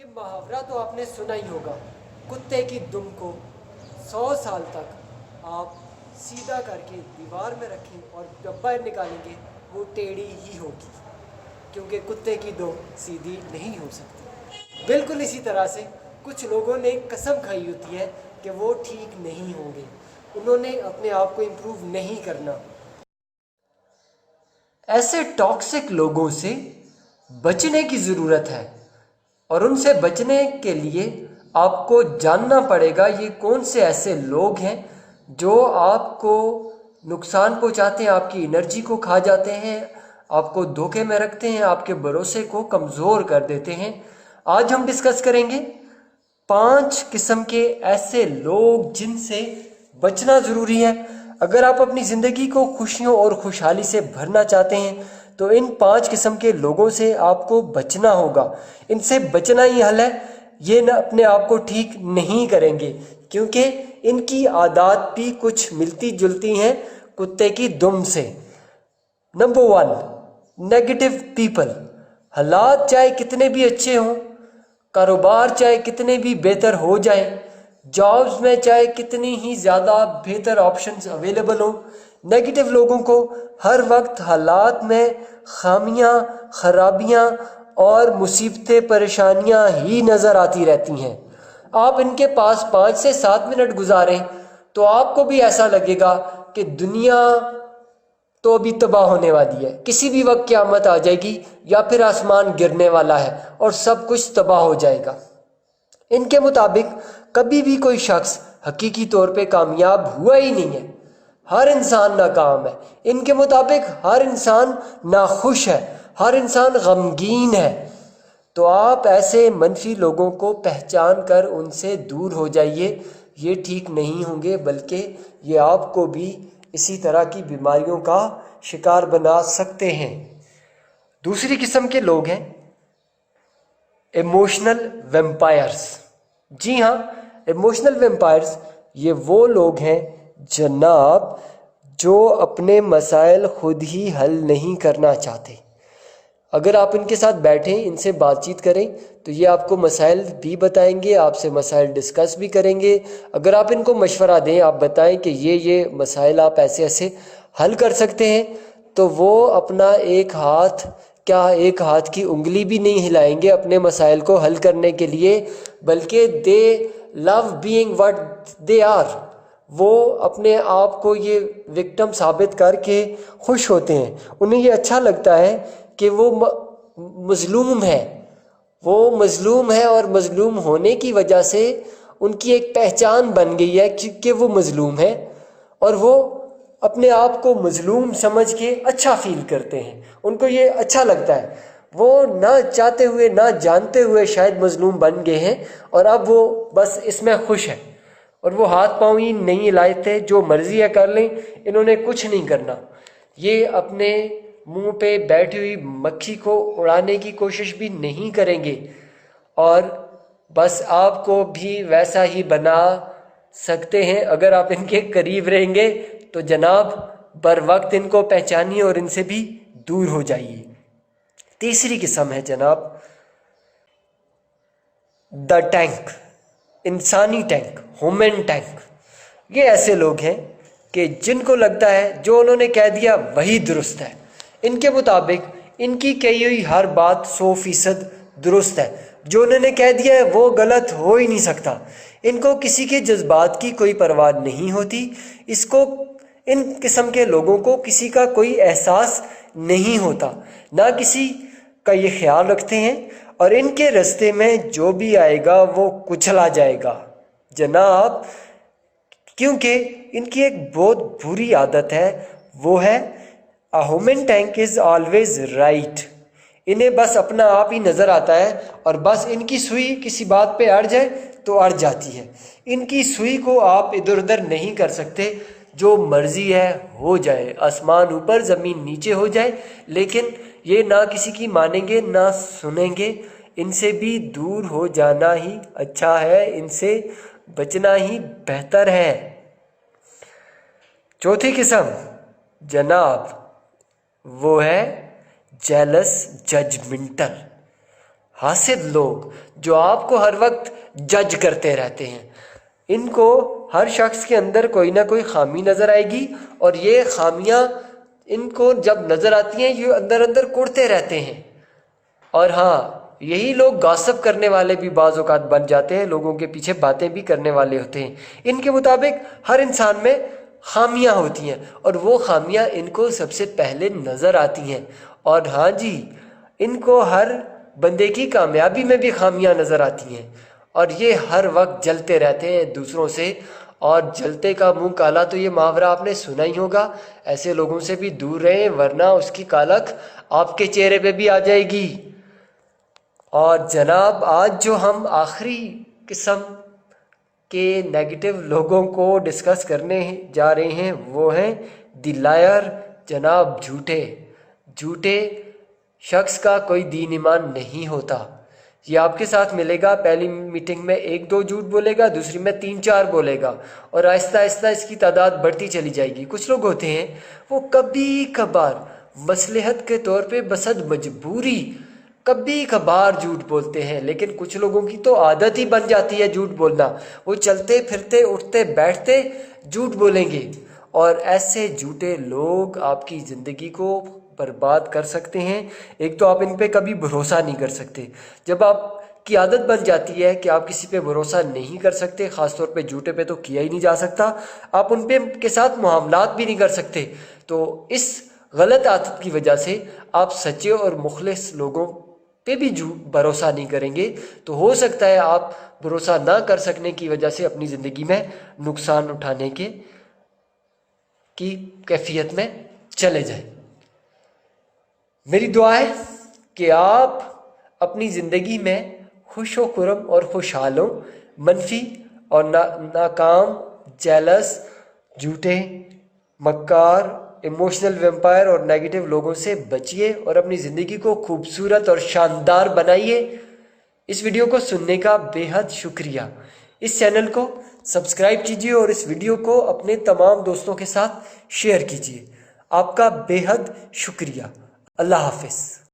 मुहावरा तो आपने सुना ही होगा, कुत्ते की दुम को 100 साल तक आप सीधा करके दीवार में रखें और जब बाहर निकालेंगे वो टेढ़ी ही होगी, क्योंकि कुत्ते की दुम सीधी नहीं हो सकती। बिल्कुल इसी तरह से कुछ लोगों ने कसम खाई होती है कि वो ठीक नहीं होंगे, उन्होंने अपने आप को इम्प्रूव नहीं करना। ऐसे टॉक्सिक लोगों से बचने की ज़रूरत है, और उनसे बचने के लिए आपको जानना पड़ेगा ये कौन से ऐसे लोग हैं जो आपको नुकसान पहुंचाते हैं, आपकी एनर्जी को खा जाते हैं, आपको धोखे में रखते हैं, आपके भरोसे को कमज़ोर कर देते हैं। आज हम डिस्कस करेंगे 5 किस्म के ऐसे लोग जिनसे बचना ज़रूरी है। अगर आप अपनी ज़िंदगी को खुशियों और खुशहाली से भरना चाहते हैं तो इन 5 किस्म के लोगों से आपको बचना होगा। इनसे बचना ही हल है। ये न अपने आप को ठीक नहीं करेंगे, क्योंकि इनकी आदत भी कुछ मिलती जुलती हैं कुत्ते की दुम से। Number 1, negative people. हालात चाहे कितने भी अच्छे हों, कारोबार चाहे कितने भी बेहतर हो जाए, जॉब्स में चाहे कितनी ही ज़्यादा बेहतर ऑप्शंस अवेलेबल हों, नेगेटिव लोगों को हर वक्त हालात में खामियां, खराबियां और मुसीबतें, परेशानियां ही नज़र आती रहती हैं। आप इनके पास 5 से 7 मिनट गुजारें तो आपको भी ऐसा लगेगा कि दुनिया तो अभी तबाह होने वाली है, किसी भी वक्त क़यामत आ जाएगी या फिर आसमान गिरने वाला है और सब कुछ तबाह हो जाएगा। इनके मुताबिक कभी भी कोई शख्स हकीकी तौर पे कामयाब हुआ ही नहीं है, हर इंसान नाकाम है। इनके मुताबिक हर इंसान नाखुश है, हर इंसान गमगीन है। तो आप ऐसे मनफी लोगों को पहचान कर उनसे दूर हो जाइए। ये ठीक नहीं होंगे, बल्कि ये आपको भी इसी तरह की बीमारियों का शिकार बना सकते हैं। दूसरी किस्म के लोग हैं इमोशनल वेम्पायर्स। जी हाँ, इमोशनल वेम्पायर्स ये वो लोग हैं जनाब जो अपने मसाइल खुद ही हल नहीं करना चाहते। अगर आप इनके साथ बैठें, इनसे बातचीत करें तो ये आपको मसाइल भी बताएंगे, आपसे मसाइल डिस्कस भी करेंगे। अगर आप इनको मशवरा दें, आप बताएं कि ये मसाइल आप ऐसे ऐसे हल कर सकते हैं, तो वो अपना एक हाथ की उंगली भी नहीं हिलाएंगे अपने मसाइल को हल करने के लिए, बल्कि they love being what they are. वो अपने आप को ये विक्टिम साबित करके खुश होते हैं। उन्हें ये अच्छा लगता है कि वो मजलूम है, वो मजलूम है, और मजलूम होने की वजह से उनकी एक पहचान बन गई है कि वो मजलूम है, और वो अपने आप को मजलूम समझ के अच्छा फील करते हैं। उनको ये अच्छा लगता है। वो ना चाहते हुए, ना जानते हुए शायद मजलूम बन गए हैं, और अब वो बस इसमें खुश है, और वो हाथ पांव ही नहीं हिलाए थे, जो मर्जी है कर लें, इन्होंने कुछ नहीं करना। ये अपने मुंह पे बैठी हुई मक्खी को उड़ाने की कोशिश भी नहीं करेंगे, और बस आपको भी वैसा ही बना सकते हैं अगर आप इनके करीब रहेंगे। तो जनाब बर वक्त इनको पहचानिए और इनसे भी दूर हो जाइए। तीसरी किस्म है जनाब द टैंक, इंसानी टैंक, ह्यूमन टैंक। ये ऐसे लोग हैं कि जिनको लगता है जो उन्होंने कह दिया वही दुरुस्त है। इनके मुताबिक इनकी कही हुई हर बात 100% दुरुस्त है, जो उन्होंने कह दिया है वो गलत हो ही नहीं सकता। इनको किसी के जज्बात की कोई परवाह नहीं होती। इन किस्म के लोगों को किसी का कोई एहसास नहीं होता, ना किसी का ये ख्याल रखते हैं, और इनके रास्ते में जो भी आएगा वो कुचला जाएगा जनाब, क्योंकि इनकी एक बहुत बुरी आदत है, वो है a human tank is always right. इन्हें बस अपना आप ही नज़र आता है, और बस इनकी सुई किसी बात पे अड़ जाए तो अड़ जाती है। इनकी सुई को आप इधर उधर नहीं कर सकते, जो मर्जी है हो जाए, आसमान ऊपर ज़मीन नीचे हो जाए, लेकिन ये ना किसी की मानेंगे ना सुनेंगे। इनसे भी दूर हो जाना ही अच्छा है, इनसे बचना ही बेहतर है। चौथी किस्म जनाब वो है जेलस जजमेंटल। हासिद लोग जो आपको हर वक्त जज करते रहते हैं, इनको हर शख्स के अंदर कोई ना कोई खामी नज़र आएगी, और ये खामियां इनको जब नज़र आती हैं ये अंदर अंदर कुढ़ते रहते हैं। और हाँ, यही लोग गॉसिप करने वाले भी बाज़ औक़ात बन जाते हैं, लोगों के पीछे बातें भी करने वाले होते हैं। इनके मुताबिक हर इंसान में खामियां होती हैं और वो खामियां इनको सबसे पहले नज़र आती हैं। और हाँ जी, इनको हर बंदे की कामयाबी में भी खामियां नज़र आती हैं, और ये हर वक्त जलते रहते हैं दूसरों से। और जलते का मुंह काला, तो ये मुहावरा आपने सुना ही होगा। ऐसे लोगों से भी दूर रहें, वरना उसकी कालक आपके चेहरे पे भी आ जाएगी। और जनाब, आज जो हम आखिरी किस्म के नेगेटिव लोगों को डिस्कस करने जा रहे हैं वो हैं द लायर। जनाब, झूठे शख्स का कोई दीन ईमान नहीं होता। ये आपके साथ मिलेगा, पहली मीटिंग में 1-2 झूठ बोलेगा, दूसरी में 3-4 बोलेगा, और आहिस्ता आहिस्ता इसकी तादाद बढ़ती चली जाएगी। कुछ लोग होते हैं वो कभी कभार मसलहत के तौर पे बसद मजबूरी कभी कभार झूठ बोलते हैं, लेकिन कुछ लोगों की तो आदत ही बन जाती है झूठ बोलना। वो चलते फिरते उठते बैठते झूठ बोलेंगे, और ऐसे झूठे लोग आपकी ज़िंदगी को बर्बाद कर सकते हैं। एक तो आप इन पे कभी भरोसा नहीं कर सकते। जब आपकी आदत बन जाती है कि आप किसी पे भरोसा नहीं कर सकते, ख़ासतौर पे झूठे पे तो किया ही नहीं जा सकता, आप उन पे के साथ मुआमलात भी नहीं कर सकते। तो इस गलत आदत की वजह से आप सच्चे और मुखलिस लोगों पे भी भरोसा नहीं करेंगे। तो हो सकता है आप भरोसा ना कर सकने की वजह से अपनी ज़िंदगी में नुकसान उठाने की कैफियत में चले जाएं। मेरी दुआ है कि आप अपनी ज़िंदगी में खुश व खुरम और खुशहाल हों। मनफी और नाकाम, जेलस, झूठे, मक्कार, इमोशनल वेम्पायर और नेगेटिव लोगों से बचिए और अपनी ज़िंदगी को खूबसूरत और शानदार बनाइए। इस वीडियो को सुनने का बेहद शुक्रिया। इस चैनल को सब्सक्राइब कीजिए और इस वीडियो को अपने तमाम दोस्तों के साथ शेयर कीजिए। आपका बेहद शुक्रिया। अल्लाह हाफिज़।